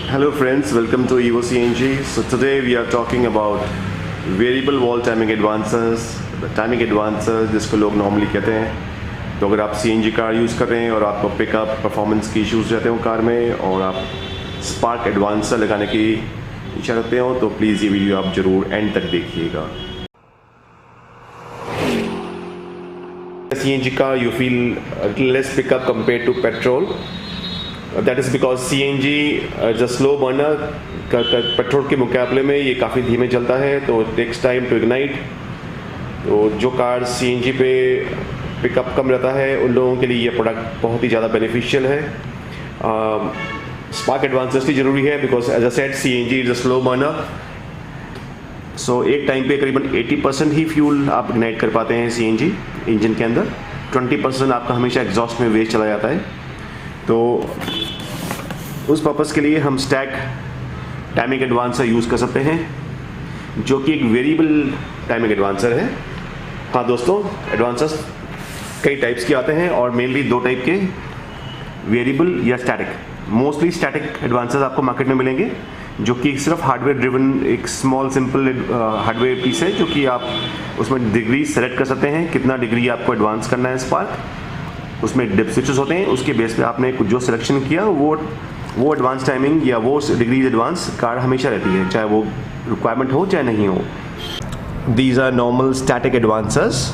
Hello friends, welcome to Evo CNG. So today we are talking about variable wall timing advances. The timing advances जिसको लोग normally कहते हैं। तो अगर आप CNG कार यूज़ कर रहे हैं और आपको पिकअप परफॉर्मेंस की इश्यूज़ रहते हो कार में और आप स्पार्क एडवांसर लगाने की इच्छा रखते हो तो प्लीज़ ये वीडियो आप ज़रूर एंड तक देखिएगा। CNG car you feel a little less pickup compared to petrol. That is because CNG is a slow burner. Petrol के मुकाबले में ये काफ़ी धीमे चलता है तो it takes time to ignite. तो जो कार CNG पे पिकअप कम रहता है उन लोगों के लिए ये प्रोडक्ट बहुत ही ज़्यादा बेनिफिशियल है। स्पार्क एडवांसेस भी ज़रूरी है because as a set CNG is a slow burner. So एक टाइम पे करीबन 80% ही फ्यूल आप इग्नाइट कर पाते हैं CNG इंजन के अंदर। 20% आपका हमेशा एग्जॉस्ट में वेस्ट चला जाता है। तो उस पर्पज़ के लिए हम स्टैक टाइमिंग एडवांसर यूज़ कर सकते हैं जो कि एक वेरिएबल टाइमिंग एडवांसर है। हाँ दोस्तों, एडवांसर्स कई टाइप्स के आते हैं और मेनली दो टाइप के, वेरिएबल या स्टैटिक। मोस्टली स्टैटिक एडवांसर्स आपको मार्केट में मिलेंगे जो कि सिर्फ हार्डवेयर ड्रिवन एक स्मॉल सिंपल हार्डवेयर पीस है जो कि आप उसमें डिग्री सेलेक्ट कर सकते हैं, कितना डिग्री आपको एडवांस करना है स्पार्क। उसमें डिप स्विचेस होते हैं, उसके बेस पे आपने जो सिलेक्शन किया वो एडवांस टाइमिंग या वो डिग्रीज एडवांस कार हमेशा रहती है, चाहे वो रिक्वायरमेंट हो चाहे नहीं हो। These are normal static advancers.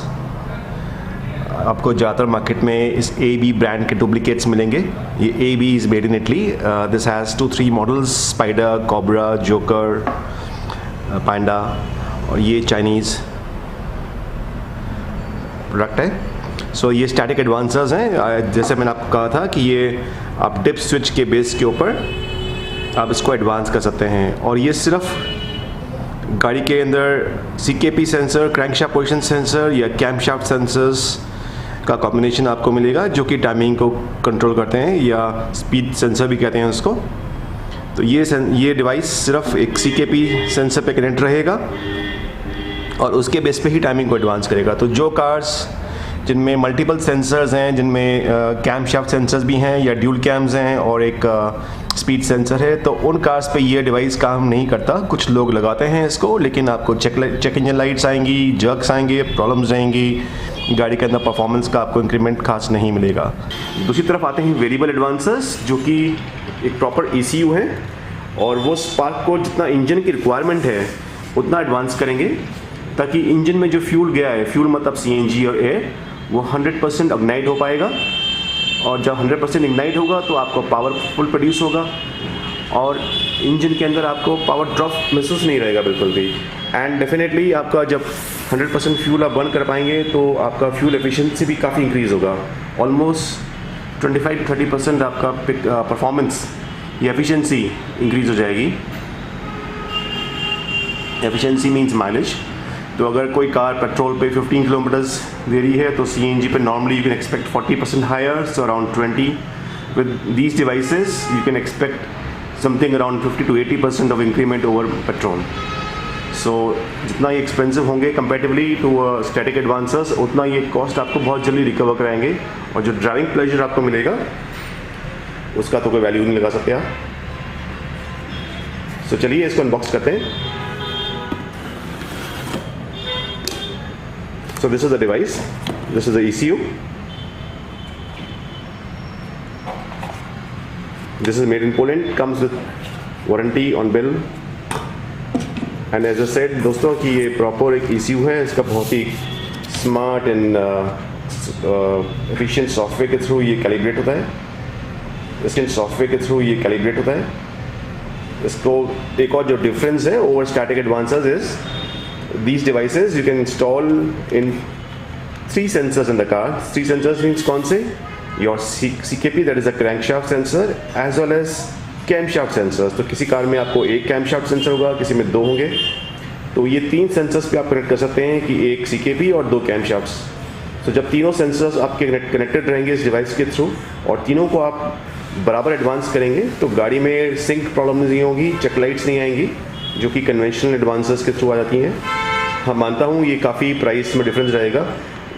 आपको ज़्यादातर मार्केट में इस AB ब्रांड के डुप्लीकेट्स मिलेंगे। ये AB is made in Italy. This has 2-3 models, spider, cobra, joker, panda, और ये चाइनीज़ प्रोडक्ट है। सो ये स्टैटिक एडवांसर्स हैं। जैसे मैंने आपको कहा था कि ये आप डिप स्विच के बेस के ऊपर आप इसको एडवांस कर सकते हैं और ये सिर्फ गाड़ी के अंदर CKP sensor, crankshaft position sensor या कैमशाफ्ट सेंसर्स का कॉम्बिनेशन आपको मिलेगा जो कि टाइमिंग को कंट्रोल करते हैं या स्पीड सेंसर भी कहते हैं उसको। तो ये डिवाइस सिर्फ एक CKP सेंसर पे कनेक्ट रहेगा और उसके बेस पे ही टाइमिंग को एडवांस करेगा। तो जो कार्स जिनमें मल्टीपल सेंसर्स हैं, जिनमें कैमशाफ्ट सेंसर्स भी हैं या ड्यूल कैम्स हैं और एक स्पीड सेंसर है, तो उन कार्स पे ये डिवाइस काम नहीं करता। कुछ लोग लगाते हैं इसको, लेकिन आपको चेक इंजन लाइट्स आएंगी, जर्क्स आएंगे, प्रॉब्लम्स रहेंगी, गाड़ी के अंदर परफॉर्मेंस का आपको इंक्रीमेंट खास नहीं मिलेगा। दूसरी तरफ आते हैं वेरिएबल एडवांसर्स जो कि एक प्रॉपर ECU है और वो स्पार्क को जितना इंजन की रिक्वायरमेंट है उतना एडवांस करेंगे ताकि इंजन में जो फ्यूल गया है, फ्यूल मतलब CNG और एयर, वो 100% इग्नाइट हो पाएगा। और जब 100% इग्नाइट होगा तो आपको पावर फुल प्रोड्यूस होगा और इंजन के अंदर आपको पावर ड्रॉप महसूस नहीं रहेगा बिल्कुल भी। एंड डेफिनेटली आपका जब 100% फ्यूल आप बर्न कर पाएंगे तो आपका फ्यूल एफिशिएंसी भी काफ़ी इंक्रीज़ होगा। ऑलमोस्ट 25-30% आपका परफॉर्मेंस या एफिशिएंसी इंक्रीज़ हो जाएगी। Efficiency means mileage. तो अगर कोई कार पेट्रोल पे 15 किलोमीटर्स दे रही है तो CNG पे normally you can expect 40% higher, so around 20। With these devices you can expect something around 50-80% of increment over petrol. So जितना ये एक्सपेंसिव होंगे कंपेरेटिवली टू स्टैटिक एडवांसर्स, उतना ये कॉस्ट आपको बहुत जल्दी रिकवर कराएंगे और जो ड्राइविंग प्लेजर आपको मिलेगा उसका तो कोई वैल्यू नहीं लगा सकते आप। सो चलिए इसको अनबॉक्स करते हैं। So this is the device, this is the ECU. This is made in Poland, comes with warranty on bill. And as I said दोस्तों कि ये प्रॉपर एक ECU है, इसका बहुत ही स्मार्ट एंड एफिशिएंट सॉफ्टवेयर के थ्रू ये कैलिब्रेट होता है। इसके सॉफ्टवेयर के थ्रू ये कैलिब्रेट होता है। इसको एक और जो डिफरेंस है over static advancers is these devices you can install in 3 sensors in the car. 3 sensors means कौन से? Your CKP, that is a crankshaft sensor, as well as camshaft sensors. तो किसी कार में आपको एक camshaft sensor होगा, किसी में 2 होंगे। तो ये 3 sensors पे आप कनेक्ट कर सकते हैं कि एक CKP और 2 camshafts। तो जब तीनों sensors आपके कनेक्टेड रहेंगे इस डिवाइस के थ्रू और तीनों को आप बराबर एडवांस करेंगे तो गाड़ी में सिंक प्रॉब्लम नहीं होगी, चेक लाइट्स नहीं आएंगी जो कि कन्वेंशनल एडवांसर्स के थ्रू आ जाती हैं। हाँ मानता हूँ ये काफ़ी प्राइस में डिफरेंस रहेगा।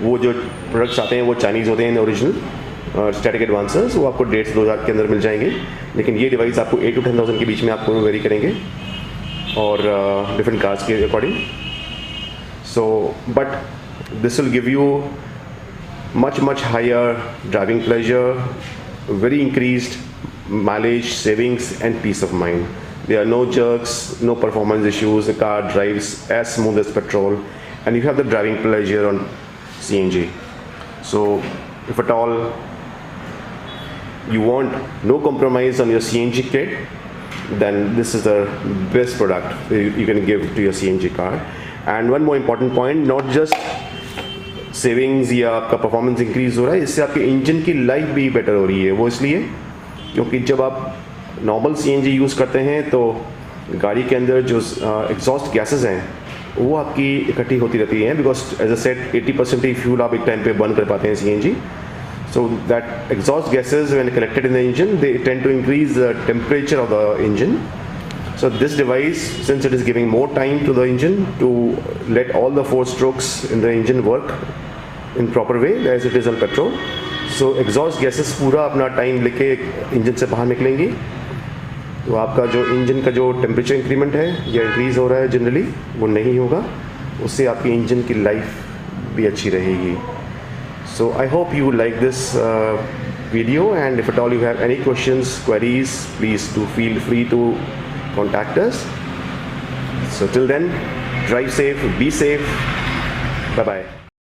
वो जो प्रोडक्ट्स आते हैं वो चाइनीज़ होते हैं ओरिजिनल, स्टैटिक एडवांसर्स, वो आपको 1.5 से 2 हज़ार के अंदर मिल जाएंगे, लेकिन ये डिवाइस आपको 8 to 10,000 के बीच में आपको वेरी करेंगे और डिफरेंट कार्स के according. So but this will give you much higher driving pleasure, very increased mileage, savings and peace of mind. There are no jerks, no performance issues, the car drives as smooth as petrol, and you have the driving pleasure on CNG. So if at all you want no compromise on your CNG kit, then this is the best product you can give to your CNG car. And one more important point, not just savings या आपका performance increase हो रहा है, इससे आपके engine की life भी better हो रही है. वो इसलिए क्योंकि जब आप नॉर्मल CNG यूज़ करते हैं तो गाड़ी के अंदर जो एग्जॉस्ट गैसेस हैं वो आपकी इकट्ठी होती रहती हैं, बिकॉज एज अ सेट 80% ही फ्यूल आप एक टाइम पे बर्न कर पाते हैं CNG. So that exhaust gases when collected in the engine, they tend to increase the temperature of the engine. So this device, since it is giving more time to the engine to let all the 4 strokes in the engine work in proper way as it is on petrol, so exhaust gases पूरा अपना time लेके engine से बाहर निकलेंगी, तो आपका जो engine का जो टेम्परेचर इंक्रीमेंट है या इंक्रीज़ हो रहा है जनरली वो नहीं होगा, उससे आपकी इंजन की लाइफ भी अच्छी रहेगी. So I hope you like this video, and if at all you have any questions, queries, please do feel free to contact us. So till then, drive safe, be safe, bye bye.